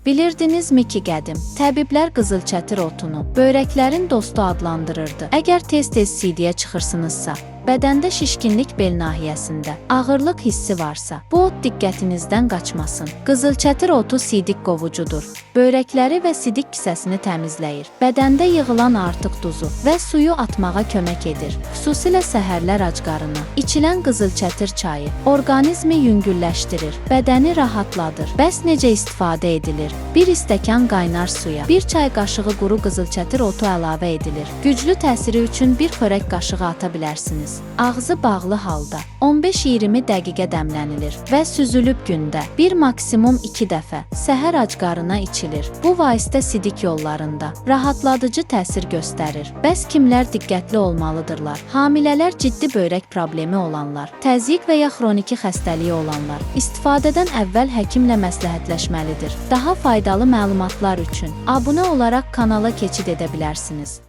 Bilirdinizmi ki qədim təbiblər qızıl çətir otunu börəklərin dostu adlandırırdı. Əgər tez-tez sidiyə çıxırsınızsa, bədəndə şişkinlik bel nahiyəsində, ağırlıq hissi varsa, bu ot diqqətinizdən qaçmasın. Qızıl çətir otu sidik qovucudur. Börəkləri və sidik kisəsini təmizləyir. Bədəndə yığılan artıq duzu və suyu atmağa kömək edir. Xüsusilə səhərlər acqarını. İçilən qızıl çətir çayı orqanizmi yüngülləşdirir, bədəni rahatladır. Bəs necə istifadə edilir? Bir stəkan qaynar suya 1 çay qaşığı quru qızıl çətir otu əlavə edilir. Güclü təsiri üçün 1 xörək qaşığı ata bilərsiniz. Ağzı bağlı halda 15-20 dəqiqə dəmlənilir və süzülüb gündə 1 maksimum 2 dəfə səhər acqarına içilir. Bu vasitə sidik yollarında rahatladıcı təsir göstərir. Bəs kimlər diqqətli olmalıdırlar? Hamilələr, ciddi börək problemi olanlar, təzyiq və ya xroniki xəstəliyi olanlar istifadədən əvvəl həkimlə məsləhətləşməlidir. Daha faydalı məlumatlar üçün abunə olaraq kanala keçid edə bilərsiniz.